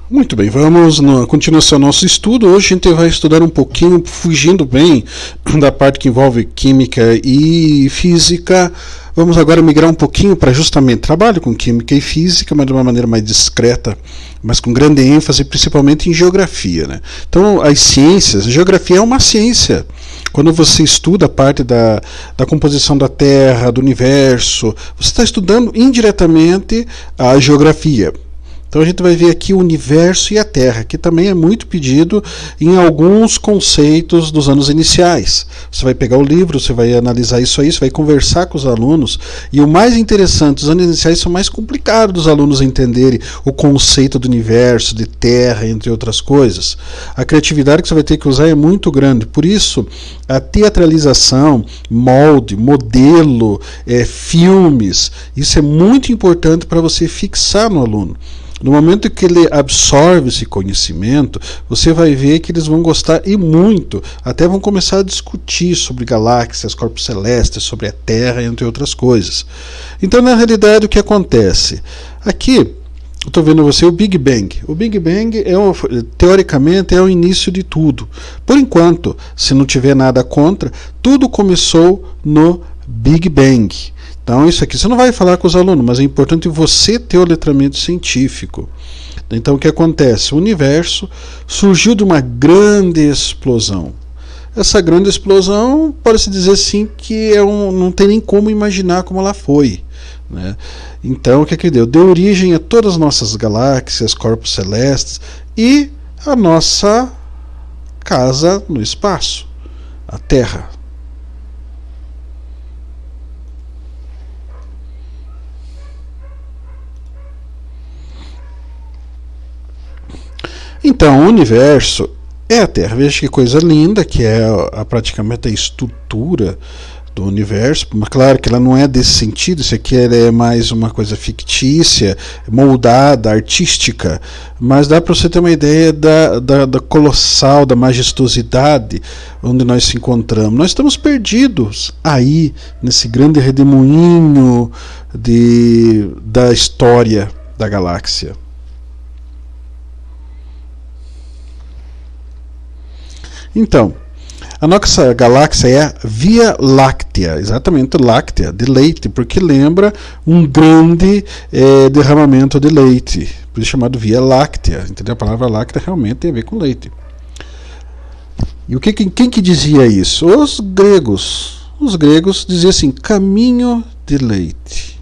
Muito bem, vamos na continuação do nosso estudo. Hoje a gente vai estudar um pouquinho, fugindo bem da parte que envolve química e física. Vamos agora migrar um pouquinho para justamente trabalho com química e física, mas de uma maneira mais discreta, mas com grande ênfase, principalmente em geografia, né? Então, as ciências, a geografia é uma ciência. Quando você estuda a parte da composição da Terra, do universo, você está estudando indiretamente a geografia. Então a gente vai ver aqui o universo e a Terra, que também é muito pedido em alguns conceitos dos anos iniciais. Você vai pegar o livro, você vai analisar isso aí, você vai conversar com os alunos, e o mais interessante, os anos iniciais são mais complicados dos alunos entenderem o conceito do universo, de Terra, entre outras coisas. A criatividade que você vai ter que usar é muito grande, por isso a teatralização, molde, modelo, filmes, isso é muito importante para você fixar no aluno. No momento que ele absorve esse conhecimento, você vai ver que eles vão gostar e muito, até vão começar a discutir sobre galáxias, corpos celestes, sobre a Terra, entre outras coisas. Então, na realidade, o que acontece? Aqui, eu estou vendo você o Big Bang. O Big Bang, teoricamente, é o início de tudo. Por enquanto, se não tiver nada contra, tudo começou no Big Bang. Então isso aqui você não vai falar com os alunos, mas é importante você ter o letramento científico. Então o que acontece? O universo surgiu de uma grande explosão. Essa grande explosão, pode-se dizer assim, que não tem nem como imaginar como ela foi, né? Então o que é que deu? Deu origem a todas as nossas galáxias, corpos celestes e a nossa casa no espaço, a Terra. Então, o universo é a Terra. Veja que coisa linda, que é praticamente a estrutura do universo. Mas claro que ela não é desse sentido, isso aqui é mais uma coisa fictícia, moldada, artística, mas dá para você ter uma ideia da colossal, da majestosidade onde nós se encontramos. Nós estamos perdidos aí, nesse grande redemoinho da história da galáxia. Então, a nossa galáxia é a Via Láctea, exatamente láctea, de leite, porque lembra um grande derramamento de leite, por isso é chamado Via Láctea, entendeu? A palavra láctea realmente tem a ver com leite. E quem que dizia isso? Os gregos. Os gregos diziam assim, caminho de leite.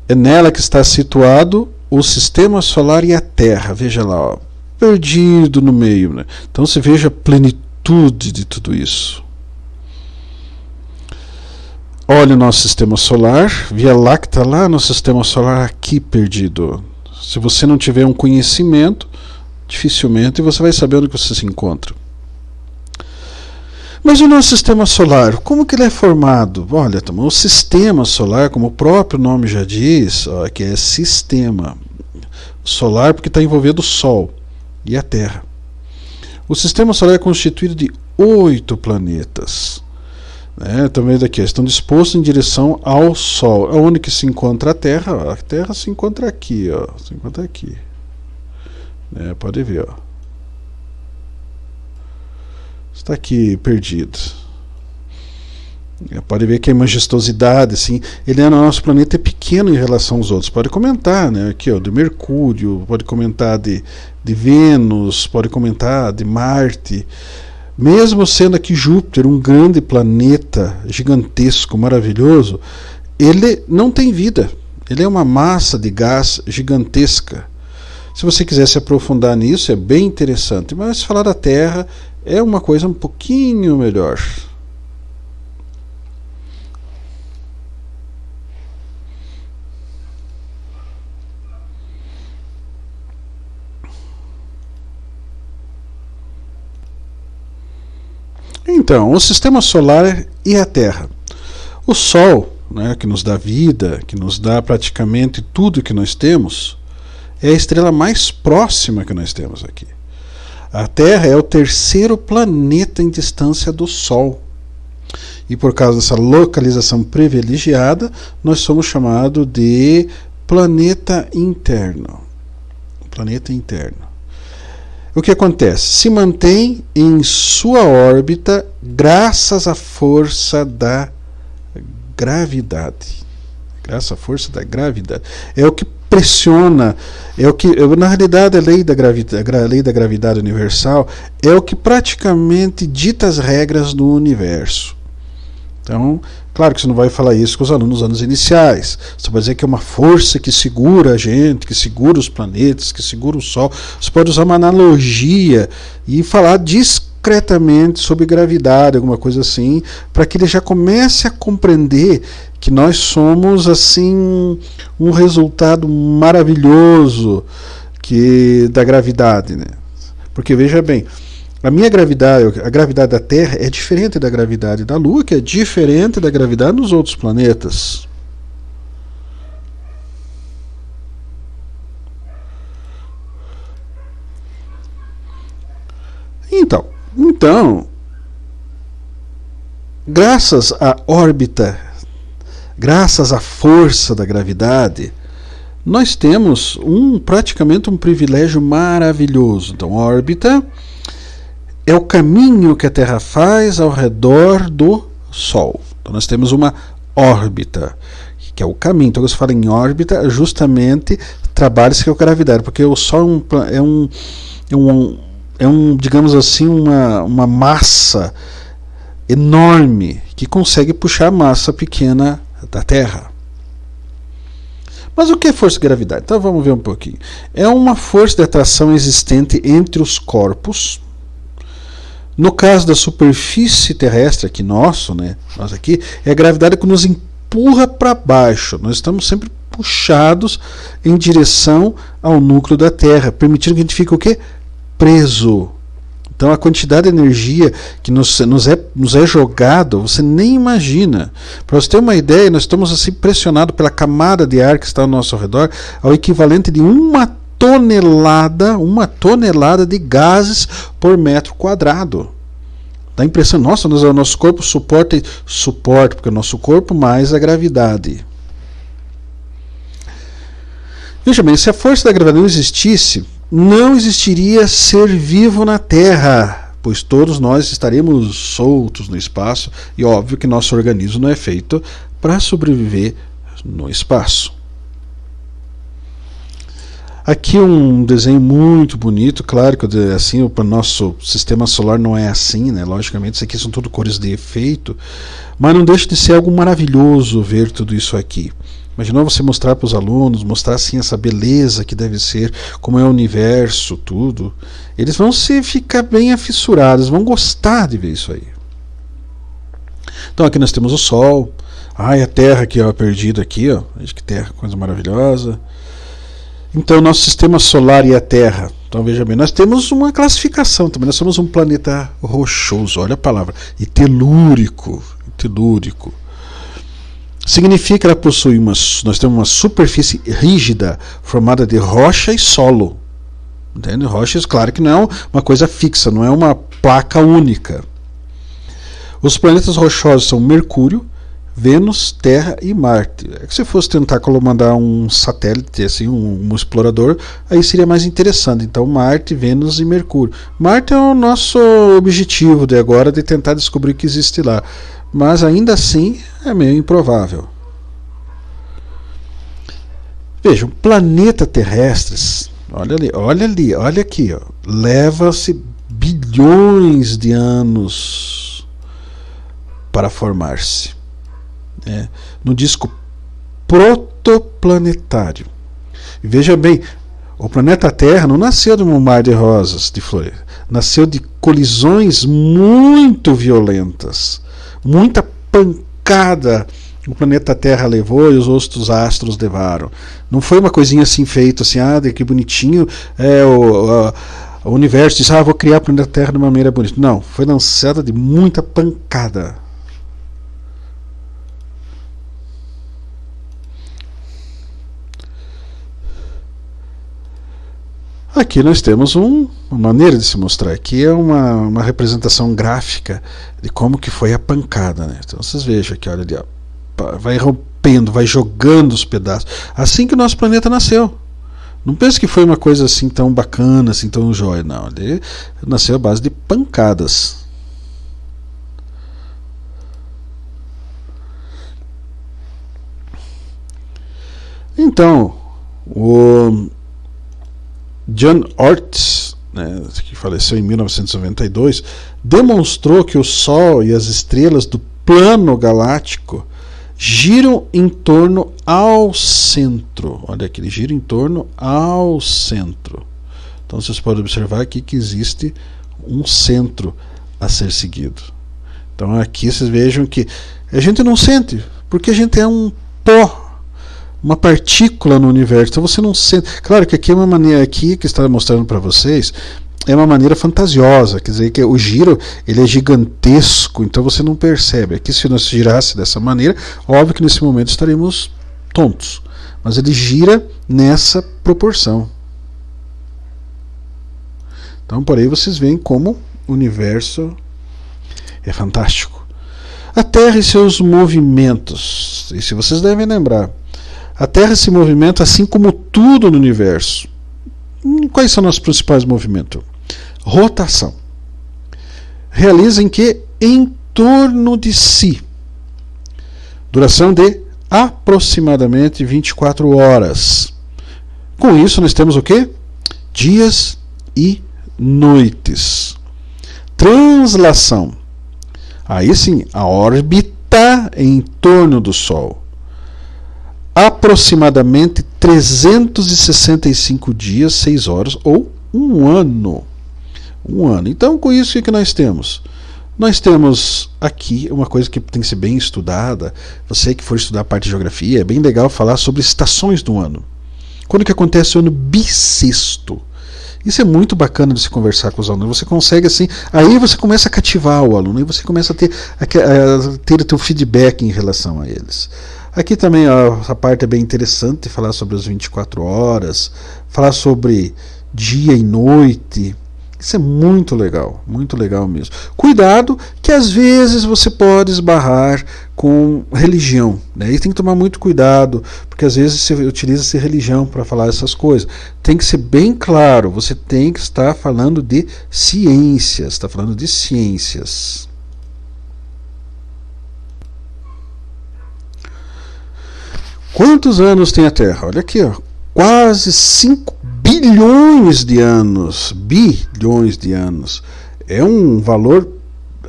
É nela que está situado o sistema solar e a Terra, veja lá, ó. Perdido no meio, né? Então você veja a plenitude de tudo isso. Olha o nosso sistema solar, Via Láctea lá no sistema solar aqui perdido. Se você não tiver um conhecimento, dificilmente você vai saber onde você se encontra. Mas o nosso sistema solar, como que ele é formado? Olha, o sistema solar, como o próprio nome já diz, que é sistema solar porque está envolvendo o Sol e a Terra. O sistema solar é constituído de 8 planetas. Também daqui estão dispostos em direção ao Sol. Onde que se encontra a Terra? A Terra se encontra aqui, ó. Se encontra aqui. Pode ver, ó. Está aqui perdido. Pode ver que a majestosidade, assim, ele no nosso planeta é pequeno em relação aos outros. Pode comentar, né? Aqui, ó, de Mercúrio, pode comentar de Vênus, pode comentar de Marte. Mesmo sendo aqui Júpiter um grande planeta gigantesco, maravilhoso, ele não tem vida. Ele é uma massa de gás gigantesca. Se você quiser se aprofundar nisso, é bem interessante. Mas falar da Terra é uma coisa um pouquinho melhor. Então, o sistema solar e a Terra. O Sol, né, que nos dá vida, que nos dá praticamente tudo que nós temos, é a estrela mais próxima que nós temos aqui. A Terra é o terceiro planeta em distância do Sol. E por causa dessa localização privilegiada, nós somos chamados de planeta interno. planeta interno. O que acontece? Se mantém em sua órbita graças à força da gravidade. Graças à força da gravidade. É o que pressiona, na realidade a lei da gravidade universal é o que praticamente dita as regras do universo. Então, claro que você não vai falar isso com os alunos nos anos iniciais. Você vai dizer que é uma força que segura a gente, que segura os planetas, que segura o Sol. Você pode usar uma analogia e falar discretamente sobre gravidade, alguma coisa assim, para que ele já comece a compreender que nós somos assim um resultado maravilhoso da gravidade, né? Porque veja bem, a gravidade da Terra é diferente da gravidade da Lua, que é diferente da gravidade dos outros planetas. Então, graças à órbita, graças à força da gravidade, nós temos praticamente um privilégio maravilhoso. Então, órbita é o caminho que a Terra faz ao redor do Sol. Então nós temos uma órbita, que é o caminho. Então quando se fala em órbita, justamente trabalha-se com a gravidade, porque o Sol é digamos assim, uma massa enorme que consegue puxar a massa pequena da Terra. Mas o que é força de gravidade? Então vamos ver um pouquinho. É uma força de atração existente entre os corpos. No caso da superfície terrestre, aqui nós aqui, é a gravidade que nos empurra para baixo. Nós estamos sempre puxados em direção ao núcleo da Terra, permitindo que a gente fique o quê? Preso. Então a quantidade de energia que nos é jogada, você nem imagina. Para você ter uma ideia, nós estamos assim pressionados pela camada de ar que está ao nosso redor, ao equivalente de uma tonelada de gases por metro quadrado. Dá a impressão, nossa, o nosso corpo suporta, porque o nosso corpo mais a gravidade. Veja bem, se a força da gravidade não existisse, não existiria ser vivo na Terra, pois todos nós estaremos soltos no espaço, e óbvio que nosso organismo não é feito para sobreviver no espaço. Aqui um desenho muito bonito, claro que assim, o nosso sistema solar não é assim, né? Logicamente, isso aqui são tudo cores de efeito, mas não deixa de ser algo maravilhoso ver tudo isso aqui. Imaginou você mostrar para os alunos, mostrar assim essa beleza que deve ser, como é o universo, tudo. Eles vão ficar bem afissurados, vão gostar de ver isso aí. Então aqui nós temos o Sol, a Terra aqui, ó, perdida aqui, ó. Veja que Terra, coisa maravilhosa. Então, nosso sistema solar e a Terra. Então, veja bem, nós temos uma classificação também. Nós somos um planeta rochoso, olha a palavra, e telúrico. Significa que ela possui nós temos uma superfície rígida, formada de rocha e solo. Entende? Rocha, claro que não é uma coisa fixa, não é uma placa única. Os planetas rochosos são Mercúrio, Vênus, Terra e Marte. É que se fosse tentar mandar um satélite, assim, um explorador, aí seria mais interessante. Então Marte, Vênus e Mercúrio. Marte é o nosso objetivo de agora, de tentar descobrir o que existe lá. Mas ainda assim é meio improvável. Vejam, planetas terrestres, olha aqui, ó, leva-se bilhões de anos para formar-se. No disco protoplanetário. E veja bem, o planeta Terra não nasceu de um mar de rosas, de flores, nasceu de colisões muito violentas, muita pancada o planeta Terra levou e os outros astros levaram. Não foi uma coisinha assim feita assim, que bonitinho, o universo disse, vou criar o planeta Terra de uma maneira bonita. Não, foi lançada de muita pancada. Aqui nós temos uma maneira de se mostrar. Aqui é uma representação gráfica de como que foi a pancada, né? Então vocês vejam aqui, olha ali, ó, vai rompendo, vai jogando os pedaços. Assim que o nosso planeta nasceu. Não pense que foi uma coisa assim tão bacana, assim tão jóia, não. Ele nasceu à base de pancadas. Então, o John Oort, né, que faleceu em 1992, demonstrou que o Sol e as estrelas do plano galáctico giram em torno ao centro. Olha aqui, ele gira em torno ao centro. Então vocês podem observar aqui que existe um centro a ser seguido. Então aqui vocês vejam que a gente não sente, porque a gente é um pó, uma partícula no universo. Então você não sente. Claro que aqui é uma maneira aqui que está mostrando para vocês. É uma maneira fantasiosa, quer dizer que o giro ele é gigantesco, então você não percebe. Aqui se nós girasse dessa maneira, óbvio que nesse momento estaremos tontos, mas ele gira nessa proporção. Então por aí vocês veem como o universo é fantástico. A Terra e seus movimentos, e se vocês devem lembrar, a Terra se movimenta assim como tudo no universo. Quais são os principais movimentos? Rotação. Realiza em que? Em torno de si. Duração de aproximadamente 24 horas. Com isso nós temos o quê? Dias e noites. Translação. Aí sim, a órbita em torno do Sol. Aproximadamente 365 dias, 6 horas ou um ano. Um ano. Então, com isso, o que nós temos? Nós temos aqui uma coisa que tem que ser bem estudada. Você que for estudar a parte de geografia, é bem legal falar sobre estações do ano. Quando que acontece o ano bissexto? Isso é muito bacana de se conversar com os alunos. Você consegue assim, aí você começa a cativar o aluno, e você começa a ter o teu feedback em relação a eles. Aqui também essa parte é bem interessante, falar sobre as 24 horas, falar sobre dia e noite. Isso é muito legal mesmo. Cuidado que às vezes você pode esbarrar com religião, né? E tem que tomar muito cuidado, porque às vezes você utiliza-se religião para falar essas coisas. Tem que ser bem claro, você tem que estar falando de ciências, está falando de ciências. Quantos anos tem a Terra? Olha aqui, ó, quase 5 bilhões de anos. Bilhões de anos. É um valor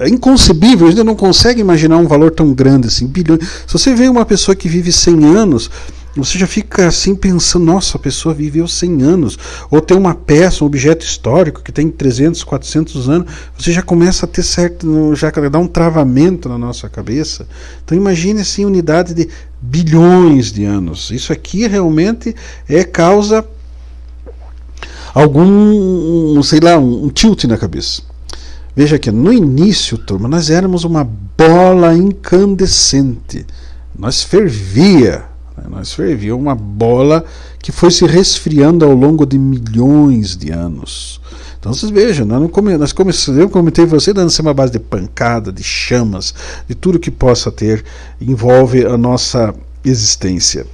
inconcebível. A gente não consegue imaginar um valor tão grande assim. Bilhões. Se você vê uma pessoa que vive 100 anos, você já fica assim pensando, nossa, a pessoa viveu 100 anos. Ou tem uma peça, um objeto histórico que tem 300, 400 anos, você já começa a ter certo, já dá um travamento na nossa cabeça. Então imagine assim, unidade de bilhões de anos. Isso aqui realmente causa algum, sei lá, um tilt na cabeça. Veja aqui, no início, turma, nós éramos uma bola incandescente. Nós fervia uma bola que foi se resfriando ao longo de milhões de anos. Então vocês vejam, nós começamos, eu comentei você, dando uma base de pancada, de chamas, de tudo que possa ter, envolve a nossa existência.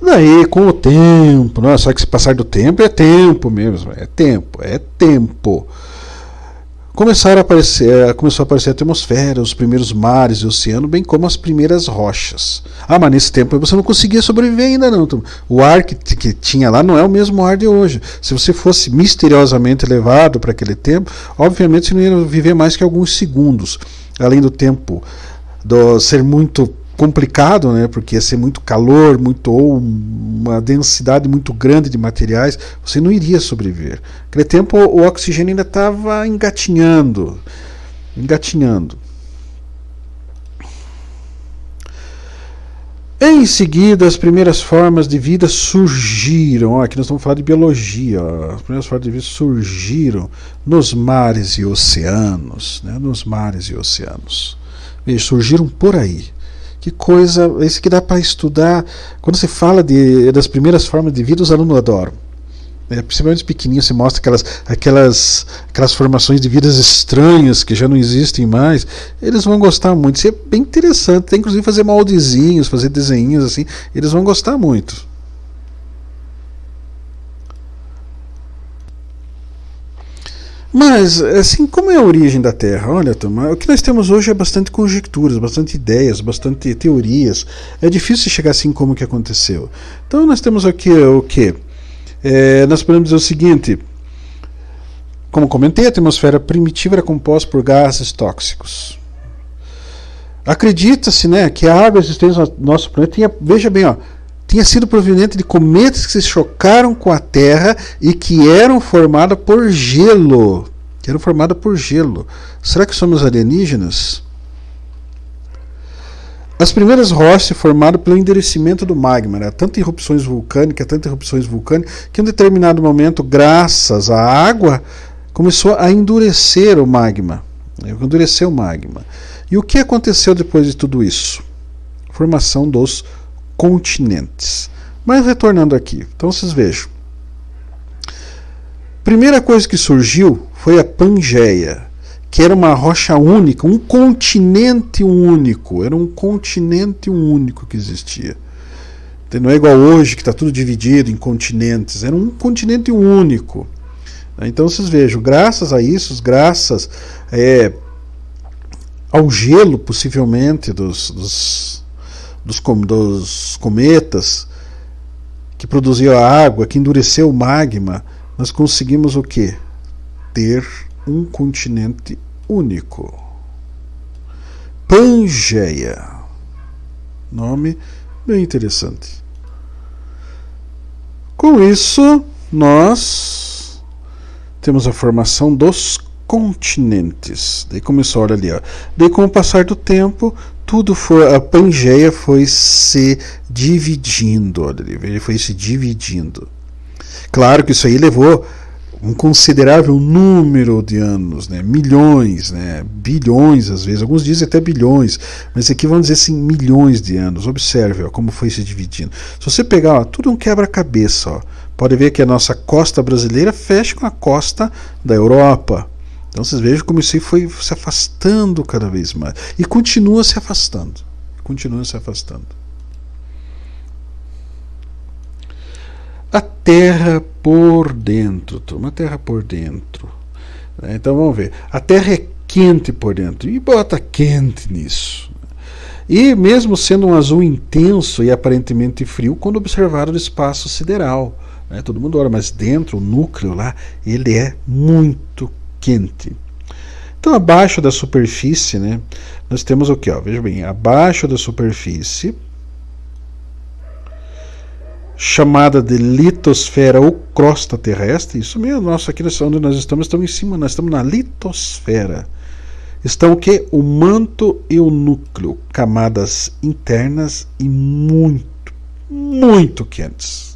Daí, com o tempo, não é só que se passar do tempo, é tempo mesmo, é tempo. Começou a aparecer a atmosfera, os primeiros mares e o oceano, bem como as primeiras rochas. Mas nesse tempo você não conseguia sobreviver ainda não. O ar que tinha lá não é o mesmo ar de hoje. Se você fosse misteriosamente levado para aquele tempo, obviamente você não ia viver mais que alguns segundos. Além do tempo ser muito complicado, né, porque ia ser muito calor, ou uma densidade muito grande de materiais, você não iria sobreviver. Naquele tempo o oxigênio ainda estava engatinhando. Em seguida, as primeiras formas de vida surgiram. Aqui nós estamos falando de biologia. As primeiras formas de vida surgiram nos mares e oceanos, né, surgiram por aí. Que coisa, isso que dá para estudar. Quando você fala das primeiras formas de vida, os alunos adoram. Principalmente os pequenininhos, você mostra aquelas formações de vidas estranhas que já não existem mais. Eles vão gostar muito. Isso é bem interessante. Tem inclusive fazer moldezinhos, fazer desenhos assim. Eles vão gostar muito. Mas, assim, como é a origem da Terra? Olha, turma, o que nós temos hoje é bastante conjecturas, bastante ideias, bastante teorias. É difícil chegar assim como que aconteceu. Então nós temos aqui o quê? Nós podemos dizer o seguinte: como comentei, a atmosfera primitiva era composta por gases tóxicos. Acredita-se, né, que a água existente no nosso planeta tinha, veja bem, ó, tinha sido proveniente de cometas que se chocaram com a Terra e que eram formadas por gelo. Será que somos alienígenas? As primeiras rochas se formaram pelo endurecimento do magma, né? Tantas erupções vulcânicas, que em um determinado momento, graças à água, começou a endurecer o magma. E o que aconteceu depois de tudo isso? Formação dos continentes. Mas retornando aqui, então vocês vejam. Primeira coisa que surgiu foi a Pangeia, que era uma rocha única, um continente único. Era um continente único que existia. Não é igual hoje, que está tudo dividido em continentes. Era um continente único. Então vocês vejam, graças a isso, graças ao gelo, possivelmente, dos cometas, que produziu a água, que endureceu o magma, nós conseguimos o quê? Ter um continente único. Pangeia. Nome bem interessante. Com isso, nós temos a formação dos continentes. Daí começou, olha ali, ó. Daí com o passar do tempo, a Pangeia foi se dividindo, olha ali, ele foi se dividindo. Claro que isso aí levou um considerável número de anos, né? Milhões, né? Bilhões às vezes, alguns dizem até bilhões, mas aqui vamos dizer assim, milhões de anos. Observe, ó, como foi se dividindo. Se você pegar, ó, tudo um quebra-cabeça, ó, pode ver que a nossa costa brasileira fecha com a costa da Europa. Então vocês vejam como isso aí foi se afastando cada vez mais. E continua se afastando. A Terra por dentro, turma. A Terra por dentro. Então vamos ver. A Terra é quente por dentro. E bota quente nisso. E mesmo sendo um azul intenso e aparentemente frio, quando observado o espaço sideral. Todo mundo olha, mas dentro, o núcleo lá, ele é muito quente. Então, abaixo da superfície, né, nós temos o que? Veja bem, abaixo da superfície, chamada de litosfera ou crosta terrestre, isso mesmo, nossa, aqui onde nós estamos em cima, nós estamos na litosfera. Estão o que? O manto e o núcleo, camadas internas e muito, muito quentes.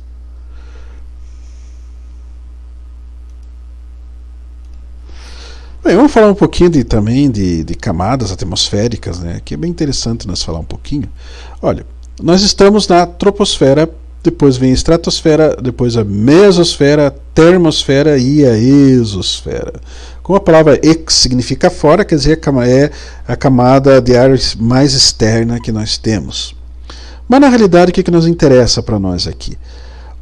Bem, vamos falar um pouquinho também de camadas atmosféricas, né? Que é bem interessante nós falar um pouquinho. Olha, nós estamos na troposfera, depois vem a estratosfera, depois a mesosfera, a termosfera e a exosfera. Como a palavra ex significa fora, quer dizer, é a camada de ar mais externa que nós temos. Mas na realidade, o que nos interessa para nós aqui?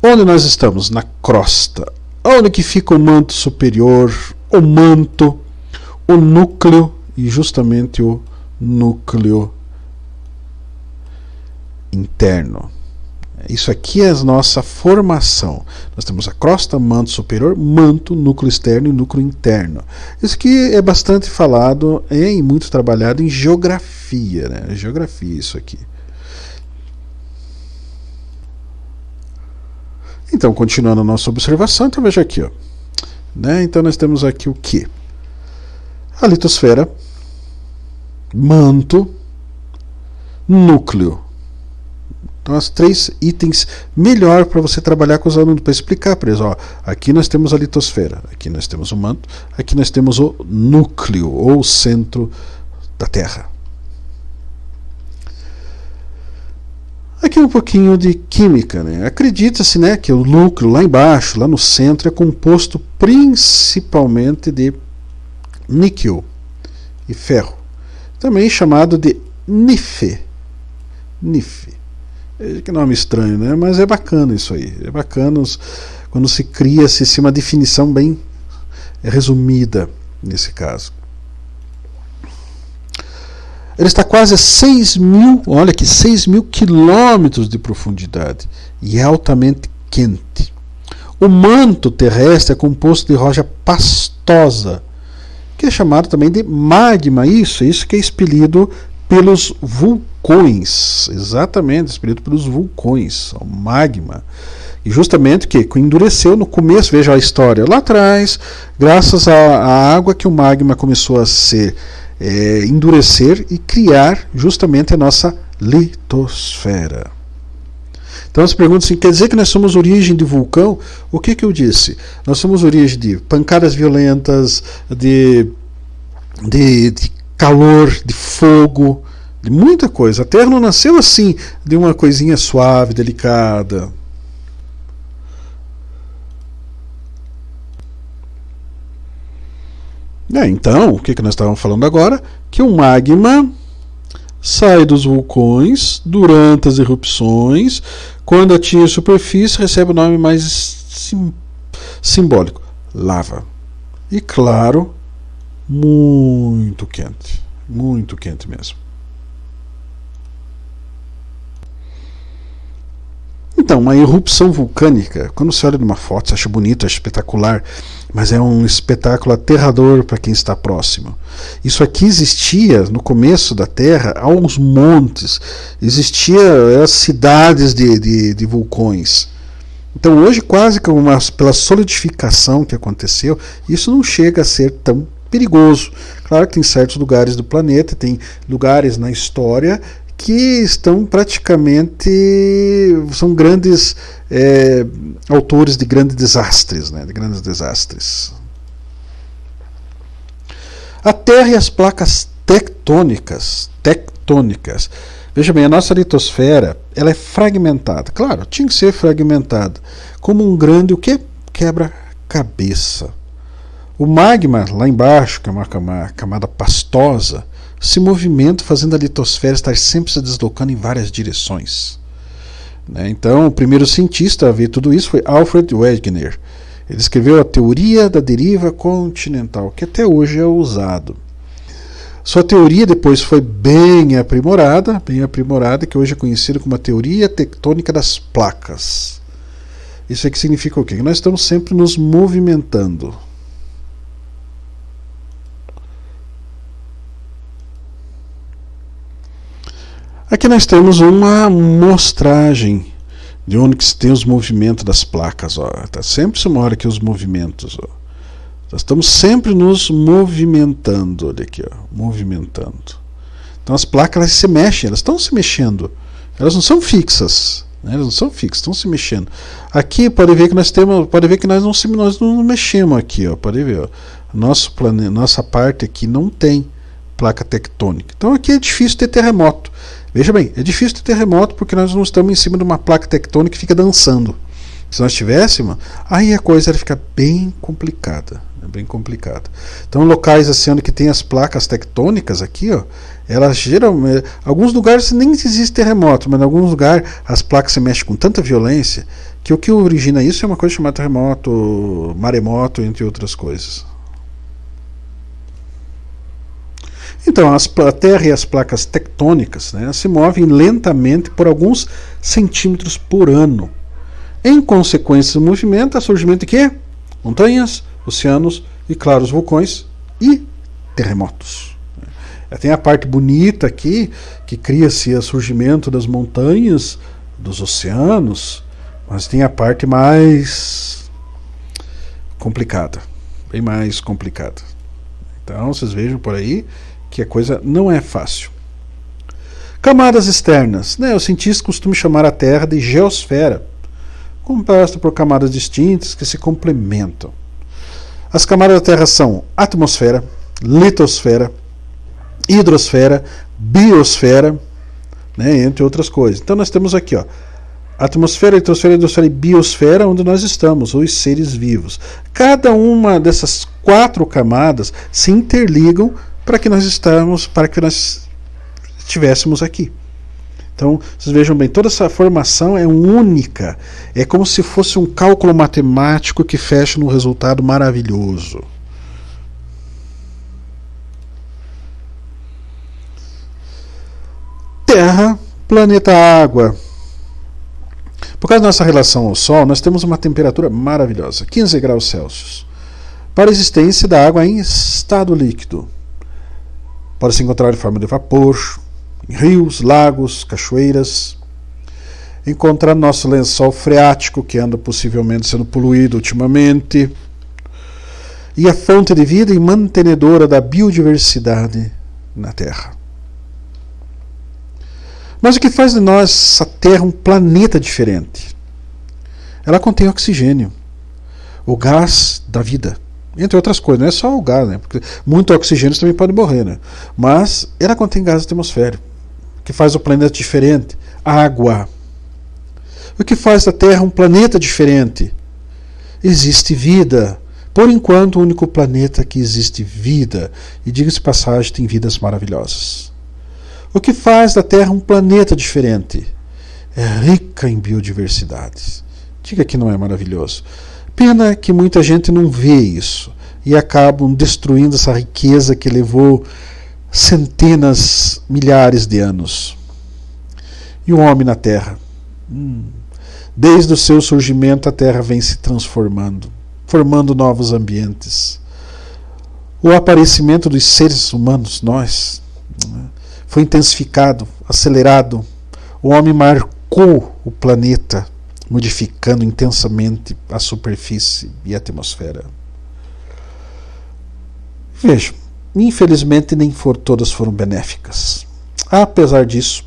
Onde nós estamos? Na crosta. Onde que fica o manto superior, o manto, o núcleo e justamente o núcleo interno. Isso aqui é a nossa formação. Nós temos a crosta, manto superior, manto, núcleo externo e núcleo interno. Isso aqui é bastante falado e muito trabalhado em geografia, né? Geografia, isso aqui. Então, continuando a nossa observação, então veja aqui, ó. Né? Então nós temos aqui o que? A litosfera, manto, núcleo. Então, os 3 itens melhor para você trabalhar com os alunos, para explicar para eles. Aqui nós temos a litosfera, aqui nós temos o manto, aqui nós temos o núcleo, ou centro da Terra. Aqui um pouquinho de química, né? Acredita-se, né, que o núcleo lá embaixo, lá no centro, é composto principalmente de níquel e ferro, também chamado de NiFe. Que nome estranho, né? Mas é bacana isso aí. É bacana quando se cria-se uma definição bem resumida nesse caso. Ele está quase a 6.000 quilômetros de profundidade e é altamente quente. O manto terrestre é composto de rocha pastosa, que é chamado também de magma. Isso que é expelido pelos vulcões. Exatamente, expelido pelos vulcões, o magma. E justamente que endureceu no começo, veja a história lá atrás, graças à água que o magma começou a endurecer e criar justamente a nossa litosfera. Então se pergunta assim, quer dizer que nós somos origem de vulcão? O que eu disse? Nós somos origem de pancadas violentas, de calor, de fogo, de muita coisa. A Terra não nasceu assim, de uma coisinha suave, delicada. Então, o que nós estávamos falando agora? Que o magma sai dos vulcões durante as erupções, quando atinge a superfície, recebe o nome mais simbólico: lava. E claro, muito quente mesmo. Então, uma erupção vulcânica, quando você olha numa foto, você acha bonito, acha espetacular, mas é um espetáculo aterrador para quem está próximo. Isso aqui existia no começo da Terra, aos montes, existia as cidades de vulcões. Então hoje, quase que pela solidificação que aconteceu, isso não chega a ser tão perigoso. Claro que tem certos lugares do planeta, tem lugares na história que estão praticamente, são grandes autores de grandes desastres, né? De grandes desastres. A Terra e as placas tectônicas. Veja bem, a nossa litosfera, ela é fragmentada. Claro, tinha que ser fragmentada, como um grande quebra-cabeça. O magma lá embaixo, que é uma camada pastosa, se movimenta, fazendo a litosfera estar sempre se deslocando em várias direções. Então, o primeiro cientista a ver tudo isso foi Alfred Wegener. Ele escreveu a teoria da deriva continental, que até hoje é usado. Sua teoria depois foi bem aprimorada, que hoje é conhecida como a teoria tectônica das placas. Isso aqui significa o quê? Que nós estamos sempre nos movimentando. Aqui nós temos uma amostragem de onde que se tem os movimentos das placas. Tá sempre se mostra aqui os movimentos. Nós estamos sempre nos movimentando. Olha aqui, movimentando. Então as placas elas se mexem, elas estão se mexendo. Elas não são fixas. Elas não são fixas, estão se mexendo. Aqui pode ver que nós não mexemos aqui. Pode ver. Nossa parte aqui não tem placa tectônica. Então aqui é difícil ter terremoto. Veja bem, é difícil ter terremoto porque nós não estamos em cima de uma placa tectônica que fica dançando. Se nós tivéssemos, aí a coisa fica bem complicada. Então locais assim onde que tem as placas tectônicas aqui, elas geralmente, alguns lugares nem existe terremoto, mas em alguns lugares as placas se mexem com tanta violência que o que origina isso é uma coisa chamada terremoto, maremoto, entre outras coisas. Então, a Terra e as placas tectônicas, se movem lentamente por alguns centímetros por ano. Em consequência do movimento, há surgimento de quê? Montanhas, oceanos e, claro, os vulcões e terremotos. Tem a parte bonita aqui, que cria-se o surgimento das montanhas, dos oceanos, mas tem a parte mais complicada, bem mais complicada. Então, vocês vejam por aí que a coisa não é fácil. Camadas externas. Os cientistas costumam chamar a Terra de geosfera, composta por camadas distintas que se complementam. As camadas da Terra são atmosfera, litosfera, hidrosfera, biosfera, entre outras coisas. Então nós temos aqui, atmosfera, litosfera, hidrosfera e biosfera, onde nós estamos, os seres vivos. Cada uma dessas 4 camadas se interligam para que nós estivéssemos aqui. Então, vocês vejam bem, toda essa formação é única. É como se fosse um cálculo matemático que fecha num resultado maravilhoso. Terra, planeta Água. Por causa da nossa relação ao Sol, nós temos uma temperatura maravilhosa, 15 graus Celsius, para a existência da água em estado líquido. Pode se encontrar em forma de vapor, em rios, lagos, cachoeiras. Encontrar nosso lençol freático, que anda possivelmente sendo poluído ultimamente. E a fonte de vida e mantenedora da biodiversidade na Terra. Mas o que faz de nós a Terra um planeta diferente? Ela contém oxigênio, o gás da vida, entre outras coisas. Não é só o gás, né? Porque muito oxigênio você também pode morrer, né? Mas ela contém gás atmosférico, que faz o planeta diferente. Água. O que faz da Terra um planeta diferente? Existe vida. Por enquanto, o único planeta que existe vida. E diga-se de passagem, tem vidas maravilhosas. O que faz da Terra um planeta diferente? É rica em biodiversidade. Diga que não é maravilhoso. Pena que muita gente não vê isso e acabam destruindo essa riqueza que levou centenas, milhares de anos. E o homem na Terra? Desde o seu surgimento, a Terra vem se transformando, formando novos ambientes. O aparecimento dos seres humanos, nós, foi intensificado, acelerado. O homem marcou o planeta, modificando intensamente a superfície e a atmosfera. Vejam, infelizmente nem todas foram benéficas. Apesar disso,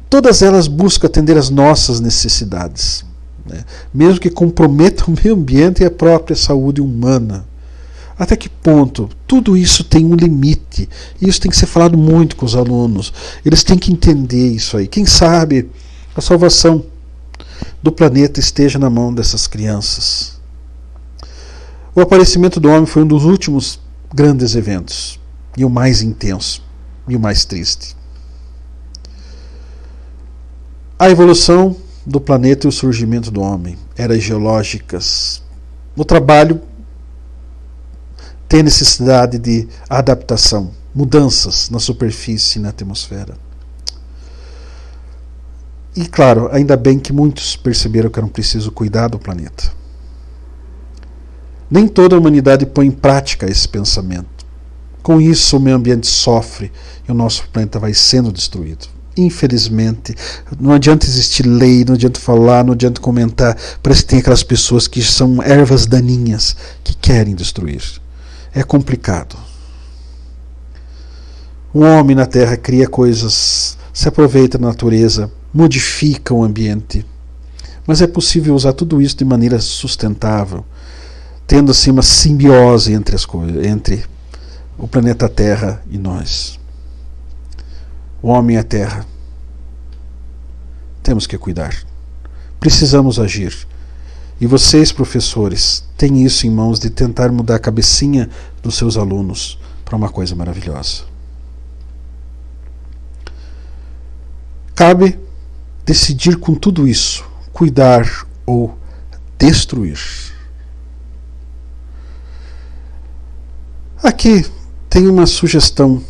todas elas buscam atender às nossas necessidades, né? Mesmo que comprometam o meio ambiente e a própria saúde humana. Até que ponto? Tudo isso tem um limite. E isso tem que ser falado muito com os alunos. Eles têm que entender isso aí. Quem sabe a salvação do planeta esteja na mão dessas crianças. O aparecimento do homem foi um dos últimos grandes eventos. E o mais intenso. E o mais triste. A evolução do planeta e o surgimento do homem. Eras geológicas. O trabalho tem necessidade de adaptação, mudanças na superfície e na atmosfera. E claro, ainda bem que muitos perceberam que era preciso cuidar do planeta. Nem toda a humanidade põe em prática esse pensamento. Com isso, o meio ambiente sofre e o nosso planeta vai sendo destruído. Infelizmente, não adianta existir lei, não adianta falar, não adianta comentar. Parece que tem aquelas pessoas que são ervas daninhas que querem destruir. É complicado. O homem na Terra cria coisas, se aproveita da natureza, modifica o ambiente. Mas é possível usar tudo isso de maneira sustentável, tendo assim uma simbiose entre as coisas, entre o planeta Terra e nós. O homem e a Terra. Temos que cuidar. Precisamos agir. E vocês, professores, têm isso em mãos de tentar mudar a cabecinha dos seus alunos para uma coisa maravilhosa. Cabe decidir com tudo isso, cuidar ou destruir. Aqui tem uma sugestão